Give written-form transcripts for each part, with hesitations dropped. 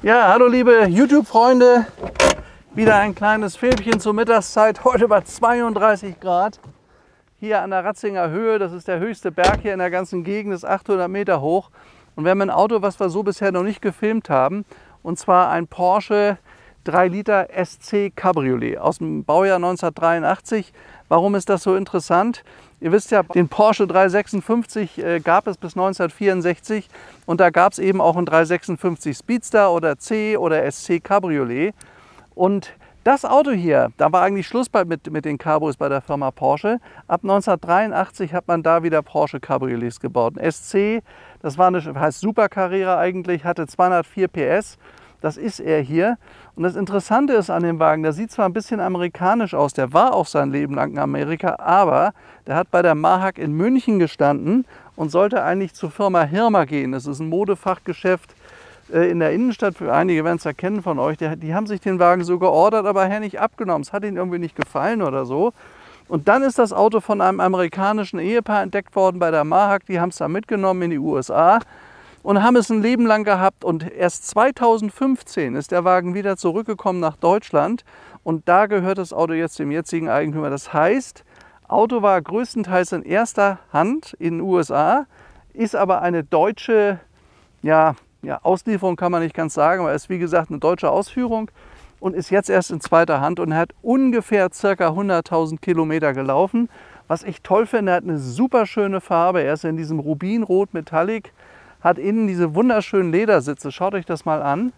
Ja, hallo liebe YouTube-Freunde. Wieder ein kleines Filmchen zur Mittagszeit. Heute bei 32 Grad. Hier an der Ratzinger Höhe. Das ist der höchste Berg hier in der ganzen Gegend. Ist 800 Meter hoch. Und wir haben ein Auto, was wir so bisher noch nicht gefilmt haben. Und zwar ein Porsche 3 Liter SC Cabriolet aus dem Baujahr 1983. Warum ist das so interessant? Ihr wisst ja, den Porsche 356 gab es bis 1964 und da gab es eben auch einen 356 Speedster oder C oder SC Cabriolet. Und das Auto hier, da war eigentlich Schluss mit den Cabros bei der Firma Porsche. Ab 1983 hat man da wieder Porsche Cabriolets gebaut. Ein SC, das war heißt Super Carrera eigentlich, hatte 204 PS. Das ist er hier. Und das Interessante ist an dem Wagen, der sieht zwar ein bisschen amerikanisch aus, der war auch sein Leben lang in Amerika, aber der hat bei der Mahag in München gestanden und sollte eigentlich zur Firma Hirmer gehen. Das ist ein Modefachgeschäft in der Innenstadt. Einige werden es erkennen von euch. Die haben sich den Wagen so geordert, aber nicht abgenommen. Es hat ihnen irgendwie nicht gefallen oder so. Und dann ist das Auto von einem amerikanischen Ehepaar entdeckt worden bei der Mahag. Die haben es dann mitgenommen in die USA. Und haben es ein Leben lang gehabt und erst 2015 ist der Wagen wieder zurückgekommen nach Deutschland und da gehört das Auto jetzt dem jetzigen Eigentümer. Das heißt, Auto war größtenteils in erster Hand in den USA, ist aber eine deutsche, Auslieferung kann man nicht ganz sagen, aber ist wie gesagt eine deutsche Ausführung und ist jetzt erst in zweiter Hand und hat ungefähr ca. 100.000 Kilometer gelaufen. Was ich toll finde, er hat eine super schöne Farbe, er ist in diesem Rubinrot Metallic, hat innen diese wunderschönen Ledersitze. Schaut euch das mal an.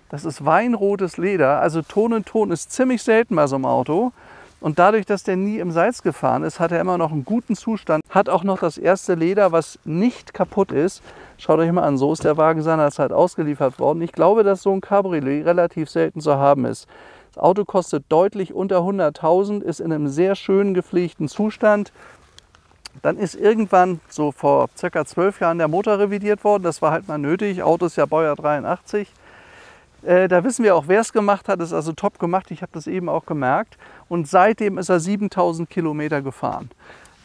Das ist weinrotes Leder. Also Ton und Ton ist ziemlich selten bei so einem Auto. Und dadurch, dass der nie im Salz gefahren ist, hat er immer noch einen guten Zustand. Hat auch noch das erste Leder, was nicht kaputt ist. Schaut euch mal an, so ist der Wagen seinerzeit ausgeliefert worden. Ich glaube, dass so ein Cabriolet relativ selten zu haben ist. Das Auto kostet deutlich unter 100.000, ist in einem sehr schönen gepflegten Zustand. Dann ist irgendwann, so vor ca. 12 Jahren, der Motor revidiert worden. Das war halt mal nötig. Auto ist ja Baujahr 83. Da wissen wir auch, wer es gemacht hat. Das ist also top gemacht. Ich habe das eben auch gemerkt. Und seitdem ist er 7.000 Kilometer gefahren.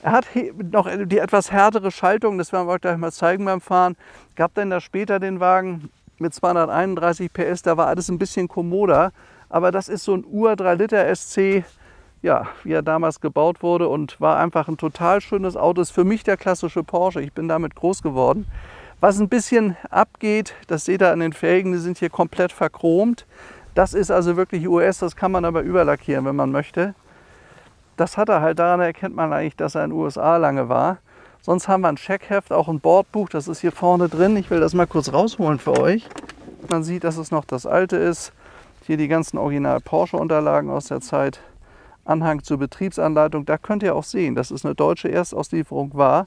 Er hat noch die etwas härtere Schaltung. Das werden wir euch gleich mal zeigen beim Fahren. Gab dann da später den Wagen mit 231 PS. Da war alles ein bisschen kommoder. Aber das ist so ein Ur-3 Liter SC. Ja, wie er damals gebaut wurde und war einfach ein total schönes Auto. Ist für mich der klassische Porsche. Ich bin damit groß geworden. Was ein bisschen abgeht, das seht ihr an den Felgen, die sind hier komplett verchromt. Das ist also wirklich US, das kann man aber überlackieren, wenn man möchte. Das hat er halt, daran erkennt man eigentlich, dass er in den USA lange war. Sonst haben wir ein Checkheft, auch ein Bordbuch, das ist hier vorne drin. Ich will das mal kurz rausholen für euch. Man sieht, dass es noch das alte ist. Hier die ganzen Original Porsche Unterlagen aus der Zeit. Anhang zur Betriebsanleitung, da könnt ihr auch sehen, dass es eine deutsche Erstauslieferung war.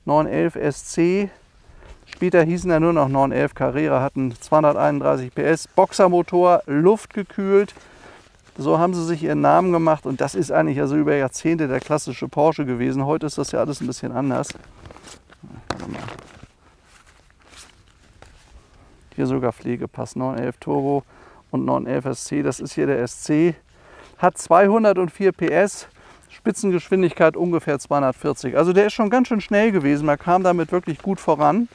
911 SC, später hießen er nur noch 911 Carrera, hatten 231 PS, Boxermotor, luftgekühlt. So haben sie sich ihren Namen gemacht und das ist eigentlich also über Jahrzehnte der klassische Porsche gewesen. Heute ist das ja alles ein bisschen anders. Hier sogar Pflegepass, 911 Turbo und 911 SC, das ist hier der SC. Hat 204 PS, Spitzengeschwindigkeit ungefähr 240. Also der ist schon ganz schön schnell gewesen, man kam damit wirklich gut voran.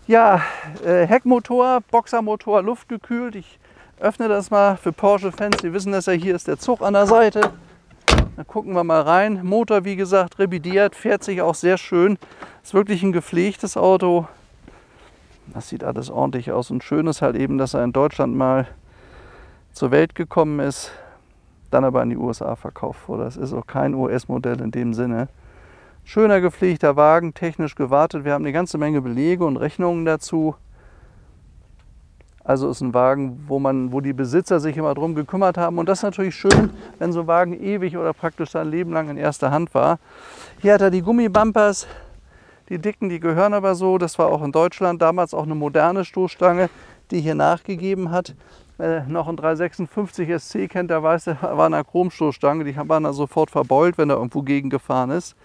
Ja, Heckmotor, Boxermotor, luftgekühlt. Ich öffne das mal für Porsche-Fans, die wissen das ja, hier ist der Zug an der Seite. Dann gucken wir mal rein. Motor, wie gesagt, revidiert, fährt sich auch sehr schön. Ist wirklich ein gepflegtes Auto. Das sieht alles ordentlich aus und schön ist halt eben, dass er in Deutschland mal zur Welt gekommen ist, dann aber in die USA verkauft wurde. Das ist auch kein US-Modell in dem Sinne. Schöner gepflegter Wagen, technisch gewartet. Wir haben eine ganze Menge Belege und Rechnungen dazu. Also ist ein Wagen, wo die Besitzer sich immer drum gekümmert haben. Und das ist natürlich schön, wenn so ein Wagen ewig oder praktisch sein Leben lang in erster Hand war. Hier hat er die Gummibumpers, die dicken, die gehören aber so. Das war auch in Deutschland damals auch eine moderne Stoßstange, die hier nachgegeben hat. Wer noch ein 356 SC kennt, der weiß, der war eine Chromstoßstange, die waren da sofort verbeult, wenn er irgendwo gegen gefahren ist.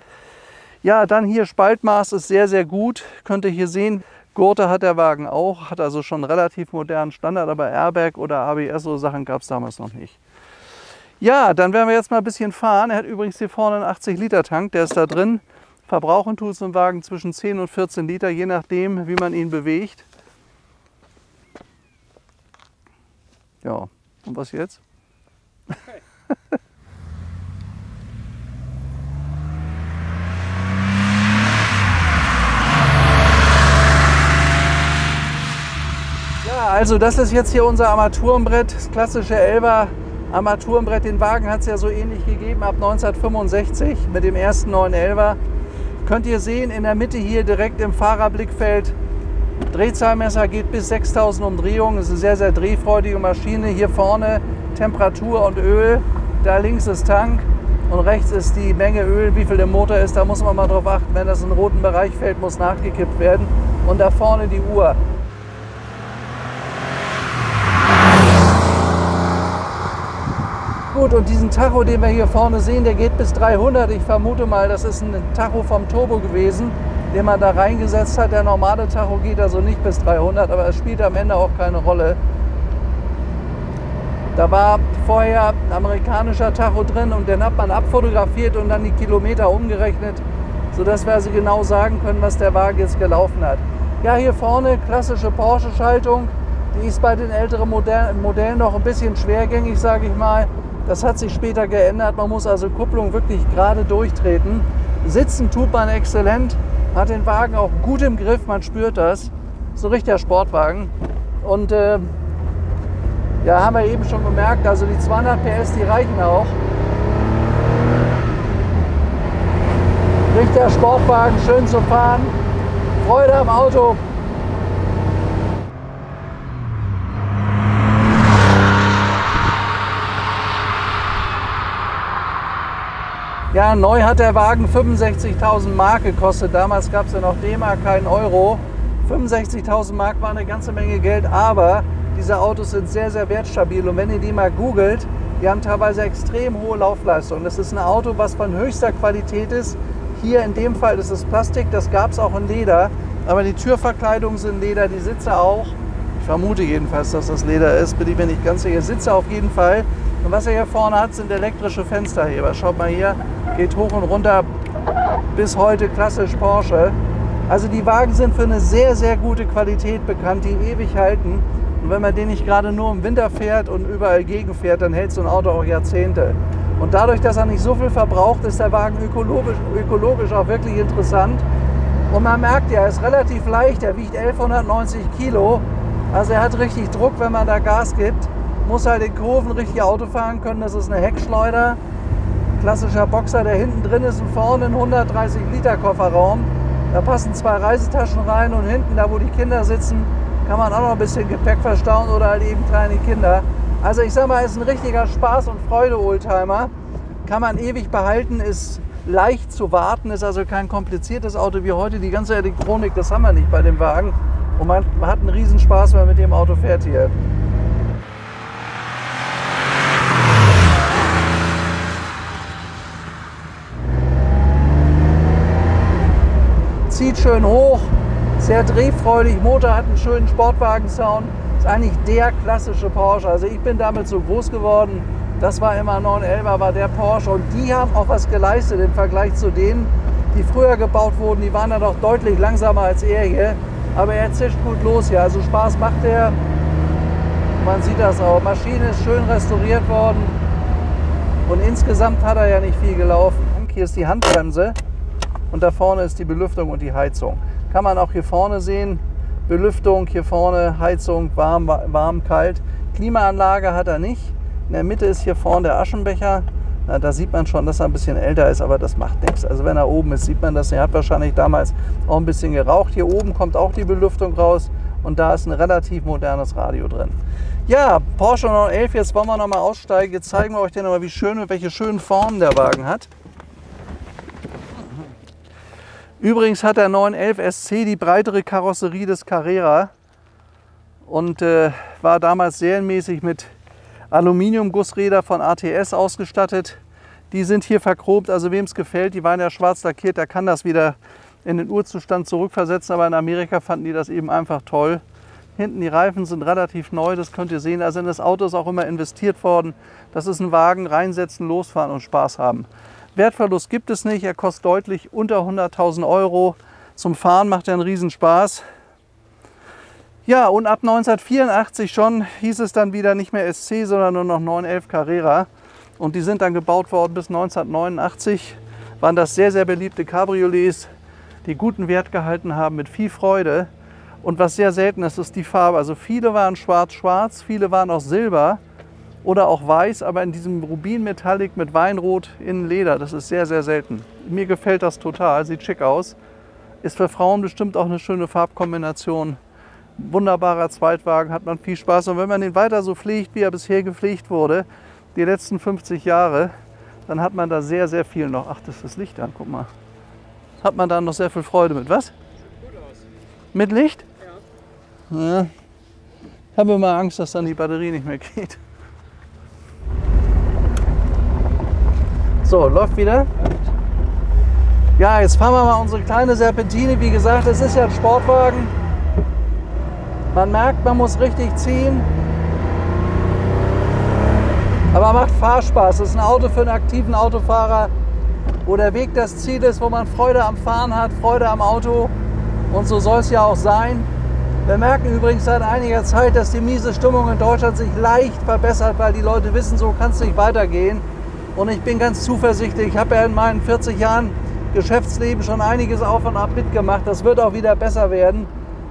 Ja, dann hier Spaltmaß ist sehr, sehr gut. Könnt ihr hier sehen, Gurte hat der Wagen auch, hat also schon einen relativ modernen Standard, aber Airbag oder ABS, so Sachen gab es damals noch nicht. Ja, dann werden wir jetzt mal ein bisschen fahren. Er hat übrigens hier vorne einen 80 Liter Tank, der ist da drin. Verbrauchen tut es im Wagen zwischen 10 und 14 Liter, je nachdem, wie man ihn bewegt. Ja, und was jetzt? Okay. Ja, also das ist jetzt hier unser Armaturenbrett, das klassische 11er Armaturenbrett. Den Wagen hat es ja so ähnlich gegeben ab 1965 mit dem ersten 911er. Könnt ihr sehen, in der Mitte hier direkt im Fahrerblickfeld, Drehzahlmesser geht bis 6000 Umdrehungen. Das ist eine sehr, sehr drehfreudige Maschine. Hier vorne Temperatur und Öl, da links ist Tank und rechts ist die Menge Öl, wie viel im Motor ist. Da muss man mal drauf achten, wenn das in den roten Bereich fällt, muss nachgekippt werden. Und da vorne die Uhr. Gut, und diesen Tacho, den wir hier vorne sehen, der geht bis 300. Ich vermute mal, das ist ein Tacho vom Turbo gewesen, den man da reingesetzt hat. Der normale Tacho geht also nicht bis 300, aber es spielt am Ende auch keine Rolle. Da war vorher ein amerikanischer Tacho drin und den hat man abfotografiert und dann die Kilometer umgerechnet, sodass wir also genau sagen können, was der Wagen jetzt gelaufen hat. Ja, hier vorne klassische Porsche-Schaltung. Die ist bei den älteren Modellen noch ein bisschen schwergängig, sage ich mal. Das hat sich später geändert. Man muss also Kupplung wirklich gerade durchtreten. Sitzen tut man exzellent, hat den Wagen auch gut im Griff, man spürt das. So ein richtiger Sportwagen. Und ja, haben wir eben schon gemerkt, also die 200 PS, die reichen auch. Richtiger Sportwagen, schön zu fahren. Freude am Auto. Ja, neu hat der Wagen 65.000 Mark gekostet. Damals gab es ja noch D-Mark, keinen Euro. 65.000 Mark war eine ganze Menge Geld, aber diese Autos sind sehr, sehr wertstabil. Und wenn ihr die mal googelt, die haben teilweise extrem hohe Laufleistung. Das ist ein Auto, was von höchster Qualität ist. Hier in dem Fall ist es Plastik, das gab es auch in Leder. Aber die Türverkleidungen sind Leder, die Sitze auch. Ich vermute jedenfalls, dass das Leder ist, bin ich mir nicht ganz sicher. Sitze auf jeden Fall. Und was er hier vorne hat, sind elektrische Fensterheber. Schaut mal hier, geht hoch und runter, bis heute klassisch Porsche. Also die Wagen sind für eine sehr, sehr gute Qualität bekannt, die ewig halten. Und wenn man den nicht gerade nur im Winter fährt und überall gegenfährt, dann hält so ein Auto auch Jahrzehnte. Und dadurch, dass er nicht so viel verbraucht, ist der Wagen ökologisch auch wirklich interessant. Und man merkt ja, er ist relativ leicht, er wiegt 1190 Kilo. Also er hat richtig Druck, wenn man da Gas gibt. Muss halt in Kurven richtig Auto fahren können. Das ist eine Heckschleuder. Klassischer Boxer, der hinten drin ist und vorne ein 130 Liter Kofferraum. Da passen 2 Reisetaschen rein und hinten, da wo die Kinder sitzen, kann man auch noch ein bisschen Gepäck verstauen oder halt eben kleine Kinder. Also ich sag mal, ist ein richtiger Spaß- und Freude-Oldtimer. Kann man ewig behalten, ist leicht zu warten, ist also kein kompliziertes Auto wie heute. Die ganze Elektronik, das haben wir nicht bei dem Wagen. Und man hat einen Riesenspaß, wenn man mit dem Auto fährt hier. Zieht schön hoch, sehr drehfreudig, Motor hat einen schönen Sportwagen-Sound. Ist eigentlich der klassische Porsche. Also ich bin damit so groß geworden. Das war immer 911er, war der Porsche. Und die haben auch was geleistet im Vergleich zu denen, die früher gebaut wurden. Die waren dann doch deutlich langsamer als er hier. Aber er zischt gut los hier. Also Spaß macht er. Man sieht das auch. Maschine ist schön restauriert worden. Und insgesamt hat er ja nicht viel gelaufen. Hier ist die Handbremse. Und da vorne ist die Belüftung und die Heizung. Kann man auch hier vorne sehen. Belüftung, hier vorne Heizung, warm, kalt. Klimaanlage hat er nicht. In der Mitte ist hier vorne der Aschenbecher. Na, da sieht man schon, dass er ein bisschen älter ist, aber das macht nichts. Also wenn er oben ist, sieht man das. Er hat wahrscheinlich damals auch ein bisschen geraucht. Hier oben kommt auch die Belüftung raus und da ist ein relativ modernes Radio drin. Ja, Porsche 911, jetzt wollen wir noch mal aussteigen. Jetzt zeigen wir euch den nochmal, welche schönen Formen der Wagen hat. Übrigens hat der 911 SC die breitere Karosserie des Carrera und war damals serienmäßig mit Aluminiumgussräder von ATS ausgestattet. Die sind hier verchromt, also wem es gefällt, die waren ja schwarz lackiert, der kann das wieder in den Urzustand zurückversetzen, aber in Amerika fanden die das eben einfach toll. Hinten die Reifen sind relativ neu, das könnt ihr sehen, also in das Auto ist auch immer investiert worden. Das ist ein Wagen, reinsetzen, losfahren und Spaß haben. Wertverlust gibt es nicht, er kostet deutlich unter 100.000 Euro. Zum Fahren macht er einen Riesenspaß. Ja, und ab 1984 schon hieß es dann wieder nicht mehr SC, sondern nur noch 911 Carrera. Und die sind dann gebaut worden bis 1989. Waren das sehr, sehr beliebte Cabriolets, die guten Wert gehalten haben mit viel Freude. Und was sehr selten ist, ist die Farbe. Also viele waren schwarz-schwarz, viele waren auch silber oder auch weiß, aber in diesem Rubin-Metallic mit Weinrot in Leder, das ist sehr, sehr selten. Mir gefällt das total, sieht schick aus. Ist für Frauen bestimmt auch eine schöne Farbkombination. Wunderbarer Zweitwagen, hat man viel Spaß. Und wenn man den weiter so pflegt, wie er bisher gepflegt wurde, die letzten 50 Jahre, dann hat man da sehr, sehr viel noch. Ach, das ist das Licht an, guck mal. Hat man da noch sehr viel Freude mit. Was? Sieht gut aus. Mit Licht? Ja. Ja. Ich habe immer Angst, dass dann die Batterie nicht mehr geht. So, läuft wieder. Ja, jetzt fahren wir mal unsere kleine Serpentine. Wie gesagt, es ist ja ein Sportwagen. Man merkt, man muss richtig ziehen. Aber macht Fahrspaß. Es ist ein Auto für einen aktiven Autofahrer, wo der Weg das Ziel ist, wo man Freude am Fahren hat, Freude am Auto. Und so soll es ja auch sein. Wir merken übrigens seit einiger Zeit, dass die miese Stimmung in Deutschland sich leicht verbessert, weil die Leute wissen, so kann es nicht weitergehen. Und ich bin ganz zuversichtlich. Ich habe ja in meinen 40 Jahren Geschäftsleben schon einiges auf und ab mitgemacht. Das wird auch wieder besser werden.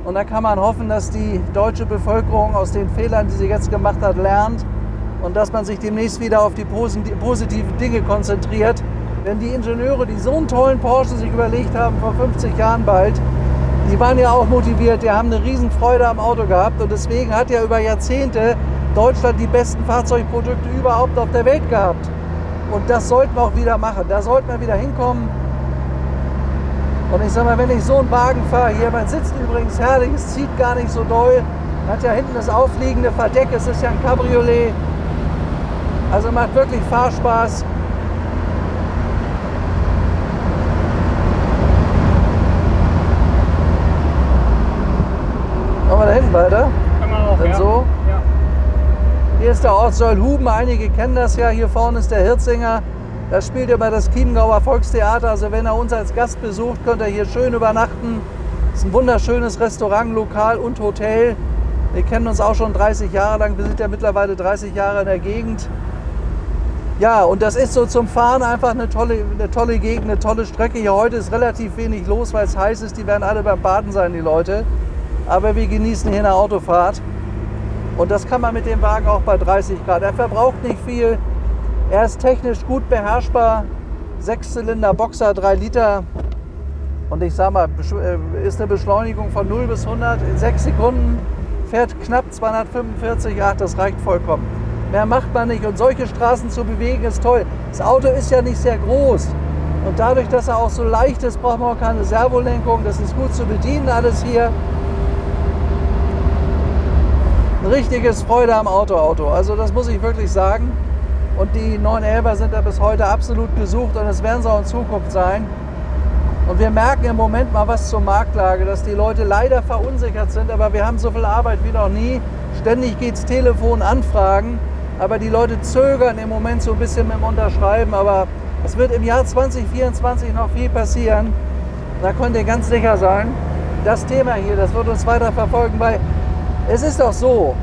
Und da kann man hoffen, dass die deutsche Bevölkerung aus den Fehlern, die sie jetzt gemacht hat, lernt und dass man sich demnächst wieder auf die positiven Dinge konzentriert. Denn die Ingenieure, die so einen tollen Porsche sich überlegt haben, vor 50 Jahren bald, die waren ja auch motiviert, die haben eine riesen Freude am Auto gehabt und deswegen hat ja über Jahrzehnte Deutschland die besten Fahrzeugprodukte überhaupt auf der Welt gehabt. Und das sollten wir auch wieder machen, da sollten wir wieder hinkommen. Und ich sag mal, wenn ich so einen Wagen fahre, hier, man sitzt übrigens herrlich, es zieht gar nicht so doll. Man hat ja hinten das aufliegende Verdeck, es ist ja ein Cabriolet. Also macht wirklich Fahrspaß. Machen wir da hinten weiter? Kann man auch, Dann ja. so. Ja. Hier ist der Ortsteil Huben, einige kennen das ja. Hier vorne ist der Hirzinger. Da spielt immer das Chiemgauer Volkstheater. Also wenn er uns als Gast besucht, könnt ihr hier schön übernachten. Es ist ein wunderschönes Restaurant, Lokal und Hotel. Wir kennen uns auch schon 30 Jahre lang. Wir sind ja mittlerweile 30 Jahre in der Gegend. Ja, und das ist so zum Fahren einfach eine tolle Gegend, eine tolle Strecke. Hier heute ist relativ wenig los, weil es heiß ist. Die werden alle beim Baden sein, die Leute. Aber wir genießen hier eine Autofahrt. Und das kann man mit dem Wagen auch bei 30 Grad. Er verbraucht nicht viel. Er ist technisch gut beherrschbar. 6-Zylinder Boxer, 3 Liter. Und ich sag mal, ist eine Beschleunigung von 0 bis 100 in 6 Sekunden. Fährt knapp 245, ach, das reicht vollkommen. Mehr macht man nicht. Und solche Straßen zu bewegen ist toll. Das Auto ist ja nicht sehr groß. Und dadurch, dass er auch so leicht ist, braucht man auch keine Servolenkung. Das ist gut zu bedienen alles hier. Ein richtiges Freude am Auto. Also das muss ich wirklich sagen. Und die 911er sind da bis heute absolut gesucht und es werden sie auch in Zukunft sein. Und wir merken im Moment mal was zur Marktlage, dass die Leute leider verunsichert sind, aber wir haben so viel Arbeit wie noch nie. Ständig geht's Telefon, Anfragen, aber die Leute zögern im Moment so ein bisschen mit dem Unterschreiben. Aber es wird im Jahr 2024 noch viel passieren. Da könnt ihr ganz sicher sein, das Thema hier, das wird uns weiter verfolgen, weil es ist doch so,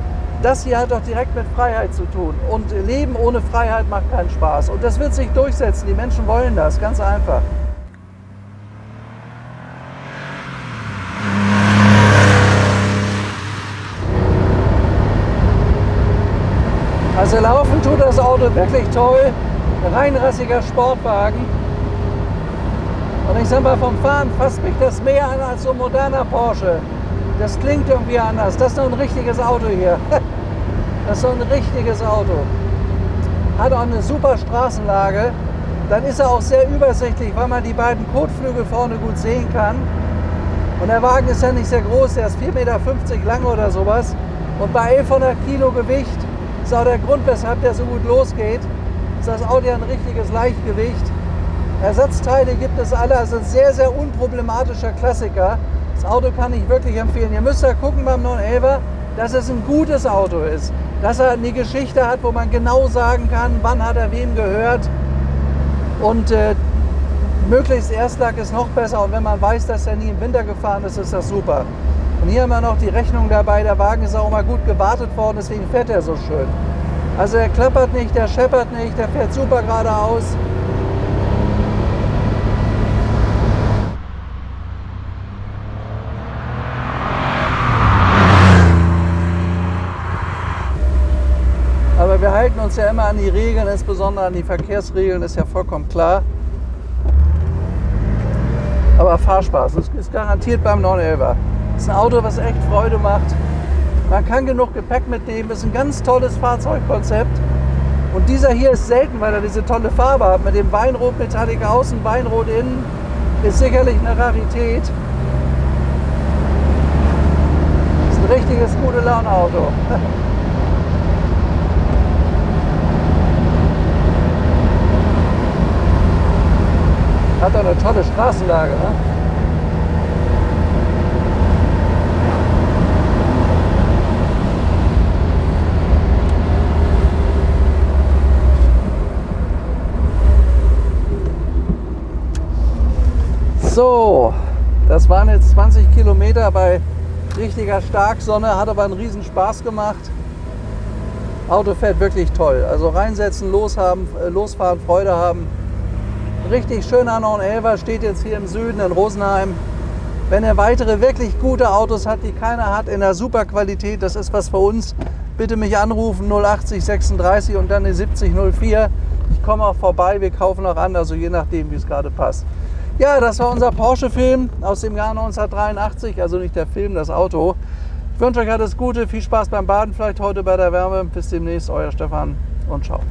das hier hat doch direkt mit Freiheit zu tun. Und Leben ohne Freiheit macht keinen Spaß. Und das wird sich durchsetzen. Die Menschen wollen das, ganz einfach. Also laufen tut das Auto wirklich toll. Reinrassiger Sportwagen. Und ich sag mal, vom Fahren fasst mich das mehr an als so ein moderner Porsche. Das klingt irgendwie anders. Das ist doch ein richtiges Auto hier. Das ist so ein richtiges Auto. Hat auch eine super Straßenlage. Dann ist er auch sehr übersichtlich, weil man die beiden Kotflügel vorne gut sehen kann. Und der Wagen ist ja nicht sehr groß, der ist 4,50 Meter lang oder sowas. Und bei 1100 Kilo Gewicht ist auch der Grund, weshalb der so gut losgeht. Ist das Auto ja ein richtiges Leichtgewicht. Ersatzteile gibt es alle, also ein sehr, sehr unproblematischer Klassiker. Das Auto kann ich wirklich empfehlen. Ihr müsst ja gucken beim 911er, dass es ein gutes Auto ist. Dass er eine Geschichte hat, wo man genau sagen kann, wann hat er wem gehört. Und möglichst Erstlack ist noch besser. Und wenn man weiß, dass er nie im Winter gefahren ist, ist das super. Und hier haben wir noch die Rechnung dabei. Der Wagen ist auch mal gut gewartet worden, deswegen fährt er so schön. Also er klappert nicht, der scheppert nicht, der fährt super geradeaus. Aber wir halten uns ja immer an die Regeln, insbesondere an die Verkehrsregeln, ist ja vollkommen klar. Aber Fahrspaß, das ist garantiert beim 911er. Das ist ein Auto, was echt Freude macht. Man kann genug Gepäck mitnehmen, das ist ein ganz tolles Fahrzeugkonzept. Und dieser hier ist selten, weil er diese tolle Farbe hat. Mit dem Weinrot Metallic außen, Weinrot innen, ist sicherlich eine Rarität. Das ist ein richtiges gute Laune-Auto. Hat doch eine tolle Straßenlage, ne? So, das waren jetzt 20 Kilometer bei richtiger Starksonne, hat aber einen riesen Spaß gemacht. Auto fährt wirklich toll. Also reinsetzen, losfahren, Freude haben. Richtig schöner 911er, steht jetzt hier im Süden in Rosenheim. Wenn ihr weitere wirklich gute Autos habt, die keiner hat, in der super Qualität, das ist was für uns, bitte mich anrufen, 080 36 und dann die 70 04. Ich komme auch vorbei, wir kaufen auch an, also je nachdem, wie es gerade passt. Ja, das war unser Porsche-Film aus dem Jahr 1983, also nicht der Film, das Auto. Ich wünsche euch alles Gute, viel Spaß beim Baden, vielleicht heute bei der Wärme. Bis demnächst, euer Stefan und ciao.